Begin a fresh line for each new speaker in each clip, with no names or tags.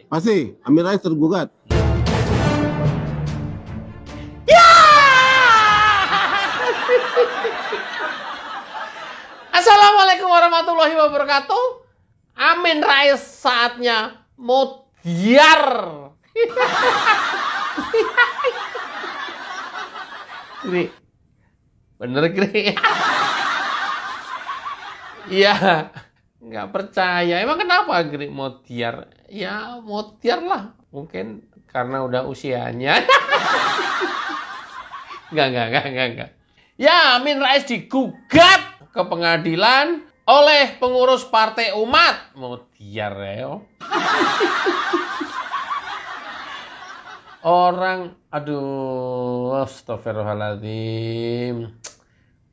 Pasti, Amin Rais tergugat.
Ya! Assalamualaikum warahmatullahi wabarakatuh. Amin Rais saatnya mutiar. Gri, bener Gri? Iya, nggak percaya. Emang kenapa Gri mutiar? Ya mutiar lah. Mungkin karena udah usianya. Enggak. Ya, Amin Rais digugat ke pengadilan oleh pengurus Partai Umat. Mutiar ya. Orang, aduh, astagfirullahaladzim.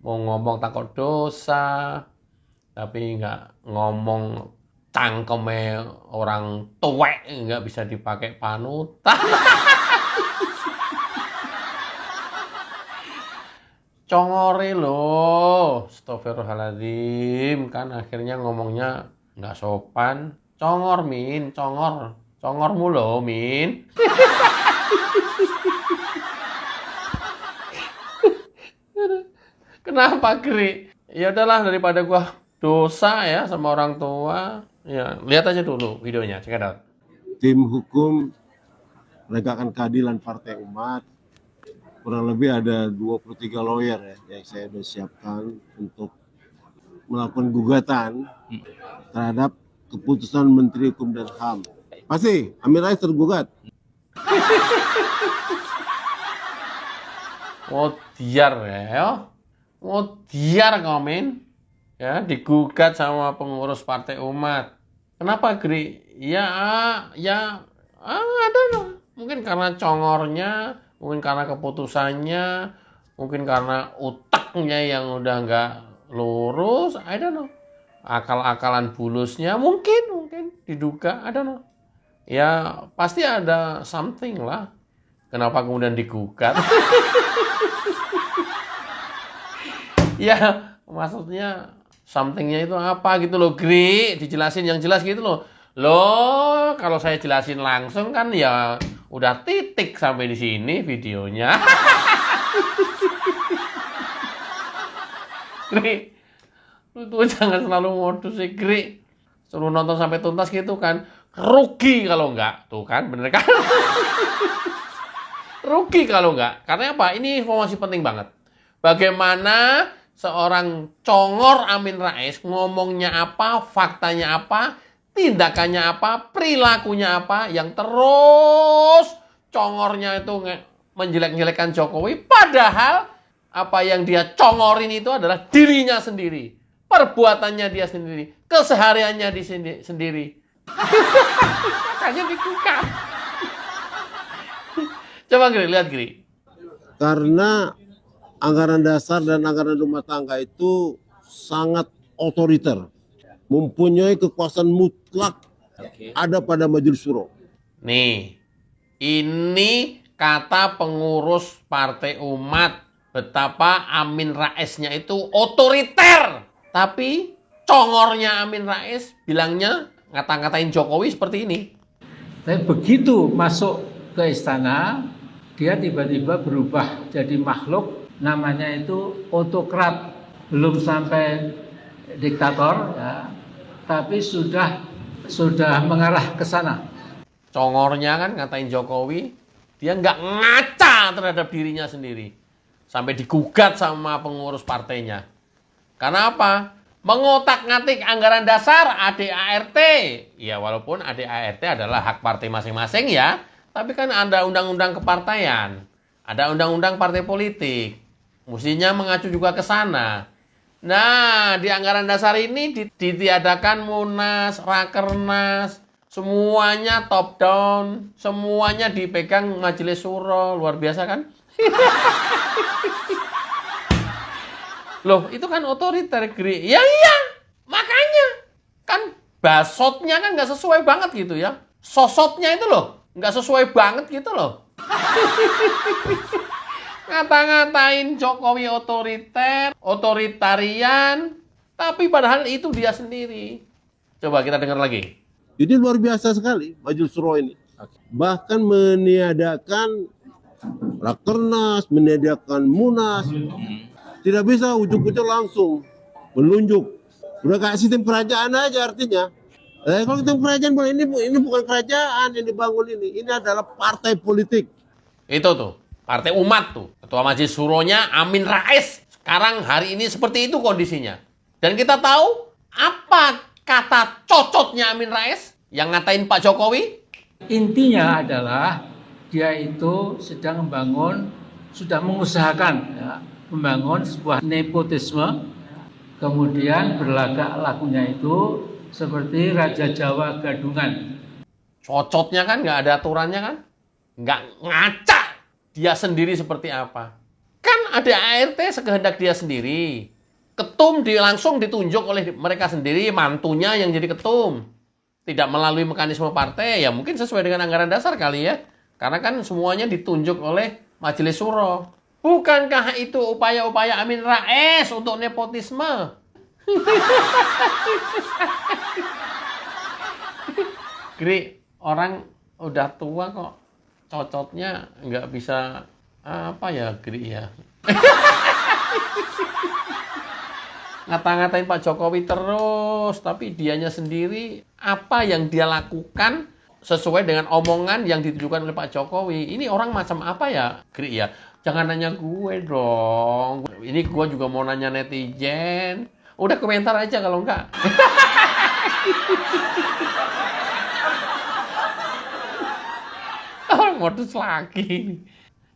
Mau ngomong takut dosa, tapi nggak ngomong cangkeme orang tuwek, nggak bisa dipakai panutan. Congore loh, astagfirullahaladzim, kan akhirnya ngomongnya nggak sopan. Congor, Min, congor. Congormu loh, Min. Kenapa, Gri? Ya udahlah, daripada gua dosa ya sama orang tua. Ya, lihat aja dulu videonya, check it out.
Tim hukum menegakkan keadilan Partai Umat, kurang lebih ada 23 lawyer ya yang saya sudah siapkan untuk melakukan gugatan terhadap keputusan Menteri Hukum dan HAM. Pasti, Amin Rais tergugat.
Modiar ya. Modiar komen. Ya, digugat sama pengurus Partai Umat. Kenapa, Gri? Ya, ada loh. Mungkin karena congornya, mungkin karena keputusannya, mungkin karena utaknya yang udah nggak lurus, I don't know. Akal-akalan bulusnya mungkin diduga, I don't know. Ya, pasti ada something lah. Kenapa kemudian digugat? Ya, maksudnya somethingnya itu apa gitu loh, Gri? Dijelasin yang jelas gitu loh. Loh, kalau saya jelasin langsung kan ya udah titik sampai di sini videonya. Gri, lu tuh jangan selalu modus sih, Gri. Suruh nonton sampai tuntas gitu kan. Rugi kalau enggak. Tuh kan, bener kan? Rugi kalau enggak. Karena apa? Ini informasi penting banget. Bagaimana seorang congor Amin Rais ngomongnya apa, faktanya apa, tindakannya apa, perilakunya apa, yang terus congornya itu menjelek-jelekkan Jokowi, padahal apa yang dia congorin itu adalah dirinya sendiri, perbuatannya dia sendiri, kesehariannya di sendiri. Makanya digugat. Coba Gri, lihat Gri.
Karena anggaran dasar dan anggaran rumah tangga itu sangat otoriter, mempunyai kekuasaan mutlak ada pada Majelis Syuro.
Nih, ini kata pengurus Partai Umat, betapa Amin Raisnya itu otoriter. Tapi congornya Amin Rais bilangnya ngata-ngatain Jokowi seperti ini.
Tapi begitu masuk ke istana, dia tiba-tiba berubah jadi makhluk, namanya itu autokrat, belum sampai diktator, ya, tapi sudah mengarah ke sana.
Congornya kan ngatain Jokowi, dia nggak ngaca terhadap dirinya sendiri. Sampai digugat sama pengurus partainya. Karena apa? Mengotak-ngatik anggaran dasar ADART. Ya walaupun ADART adalah hak partai masing-masing ya. Tapi kan ada undang-undang kepartaian. Ada undang-undang partai politik. Mestinya mengacu juga ke sana. Nah, di anggaran dasar ini ditiadakan Munas, Rakernas, semuanya top down, semuanya dipegang Majelis Syuro, luar biasa kan? Loh, itu kan otoriter, Gri. Ya iya, makanya. Kan basotnya kan nggak sesuai banget gitu ya. Sosotnya itu loh, nggak sesuai banget gitu loh. Ngata-ngatain Jokowi otoriter, otoritarian, tapi padahal itu dia sendiri. Coba kita dengar lagi.
Ini luar biasa sekali Majelis Syuro ini. Bahkan meniadakan Rakernas, meniadakan Munas. Tidak bisa ujuk-ujuk langsung menunjuk. Udah kayak sistem kerajaan aja artinya. Kalau sistem kerajaan, ini bukan kerajaan yang dibangun ini. Ini adalah partai politik.
Itu tuh, Partai Umat tuh. Ketua Majelis Syuronya Amin Rais. Sekarang hari ini seperti itu kondisinya. Dan kita tahu apa kata cocotnya Amin Rais yang ngatain Pak Jokowi?
Intinya adalah dia itu sedang sudah mengusahakan ya, membangun sebuah nepotisme, kemudian berlagak lakunya itu seperti Raja Jawa gadungan.
Cocotnya kan nggak ada aturannya kan? Nggak ngaca dia sendiri seperti apa. Kan ada ART sekehendak dia sendiri. Ketum langsung ditunjuk oleh mereka sendiri, mantunya yang jadi ketum. Tidak melalui mekanisme partai, ya mungkin sesuai dengan anggaran dasar kali ya. Karena kan semuanya ditunjuk oleh Majelis Syuro. Bukankah itu upaya-upaya Amin Rais untuk nepotisme? Gri, orang udah tua kok cocotnya nggak bisa apa ya Gri ya. Ngata-ngatain Pak Jokowi terus, tapi dianya sendiri apa yang dia lakukan sesuai dengan omongan yang ditujukan oleh Pak Jokowi. Ini orang macam apa ya, Gri ya? Jangan nanya gue dong. Ini gue juga mau nanya netizen. Udah komentar aja kalau enggak. Modus lagi.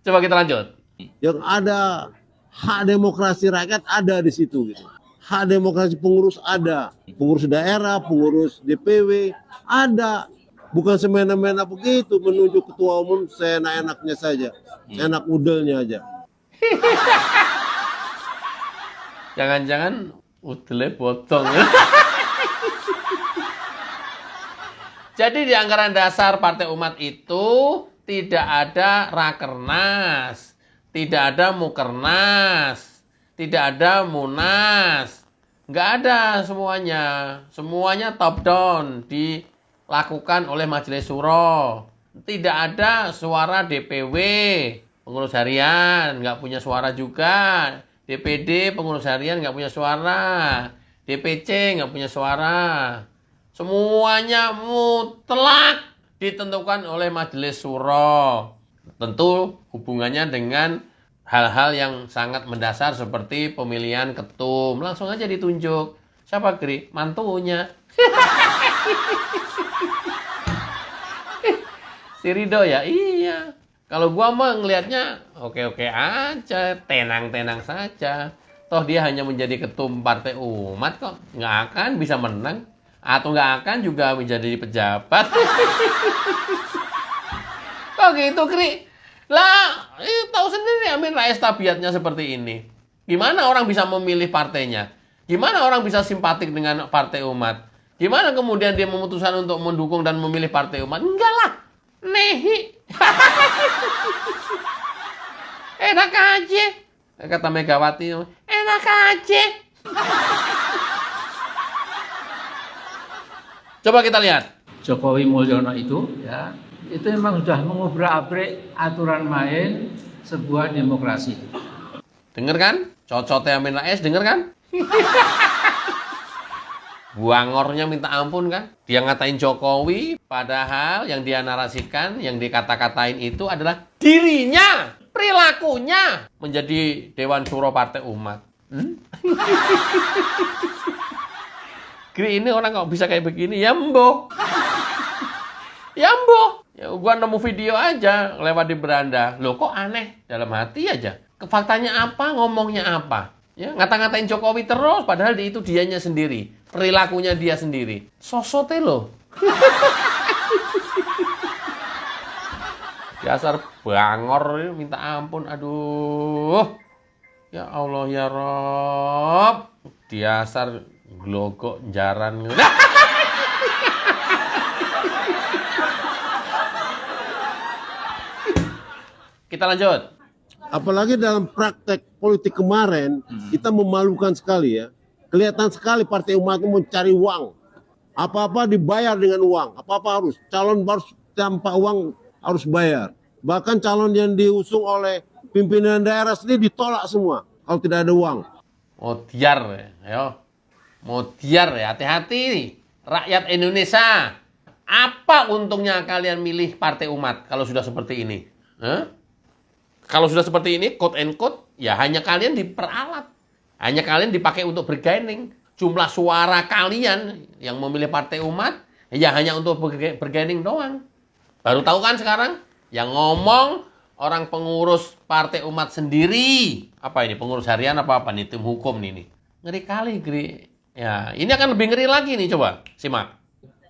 Coba kita lanjut.
Yang ada hak demokrasi rakyat ada di situ gitu. Hak demokrasi pengurus ada, pengurus daerah, pengurus DPW ada. Bukan semena-mena begitu menunjuk ketua umum seenak-enaknya saja, enak udelnya aja.
Jangan-jangan udelnya potong. Jadi di anggaran dasar Partai Umat itu tidak ada Rakernas, tidak ada Mukernas, tidak ada Munas. Nggak ada semuanya. Semuanya top down dilakukan oleh Majelis Syuro. Tidak ada suara DPW, pengurus harian, nggak punya suara juga. DPD, pengurus harian, nggak punya suara. DPC, nggak punya suara. Semuanya mutlak ditentukan oleh Majelis Syuro. Tentu hubungannya dengan hal-hal yang sangat mendasar seperti pemilihan ketum. Langsung aja ditunjuk. Siapa, Gri? Mantunya. Si Ridho ya? Iya. Kalau gua mah ngelihatnya oke-oke aja. Tenang-tenang saja. Toh dia hanya menjadi ketum Partai Umat kok. Nggak akan bisa menang. Atau nggak akan juga menjadi pejabat. Kok gitu, Gri? Lah, tahu sendiri Amin Rais tabiatnya seperti ini. Gimana orang bisa memilih partainya? Gimana orang bisa simpatik dengan Partai Umat? Gimana kemudian dia memutuskan untuk mendukung dan memilih Partai Umat? Enggak lah, nehi. Enak aja. Kata Megawati, enak aja. Coba kita lihat.
Jokowi Mulyono itu ya, itu memang sudah mengubrak-abrik aturan main sebuah demokrasi.
Dengar kan? Cocotnya Amin Rais, denger kan? Buangornya minta ampun kan? Dia ngatain Jokowi, padahal yang dia narasikan, yang dikata-katain itu adalah dirinya, perilakunya menjadi Dewan Syuro Partai Umat. Gri, ini orang kok bisa kayak begini? Ya mboh. Ya mboh. Ya, gua nemu video aja lewat di beranda. Loh kok aneh? Dalam hati aja. Faktanya apa? Ngomongnya apa? Ya, ngata-ngatain Jokowi terus, padahal itu dianya sendiri. Perilakunya dia sendiri. Sosote loh. Dasar bangor, minta ampun. Aduh. Ya Allah ya Rob. Dasar glogok jaran. Kita lanjut.
Apalagi dalam praktek politik kemarin, kita memalukan sekali ya. Kelihatan sekali Partai Umat itu mencari uang. Apa-apa dibayar dengan uang, apa-apa harus. Calon harus tanpa uang harus bayar. Bahkan calon yang diusung oleh pimpinan daerah sendiri ditolak semua kalau tidak ada uang.
Modiar, ya. Modiar ya, hati-hati nih. Rakyat Indonesia. Apa untungnya kalian milih Partai Umat kalau sudah seperti ini? Hah? Kalau sudah seperti ini, quote and quote, ya hanya kalian diperalat. Hanya kalian dipakai untuk bergaining. Jumlah suara kalian yang memilih Partai Umat, ya hanya untuk bergaining doang. Baru tahu kan sekarang? Yang ngomong orang pengurus Partai Umat sendiri. Apa ini, pengurus harian apa nih, tim hukum nih. Ngeri kali, ngeri. Ya, ini akan lebih ngeri lagi nih, coba simak.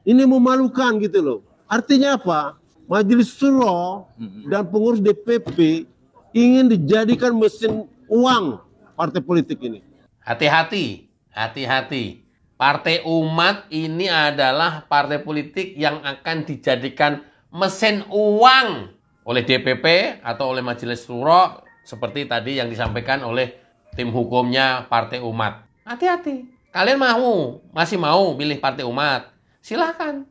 Ini memalukan gitu loh. Artinya apa? Majelis Suro dan pengurus DPP ingin dijadikan mesin uang partai politik ini.
Hati-hati, hati-hati. Partai Umat ini adalah partai politik yang akan dijadikan mesin uang oleh DPP atau oleh Majelis Suro seperti tadi yang disampaikan oleh tim hukumnya Partai Umat. Hati-hati. Kalian masih mau pilih Partai Umat? Silahkan.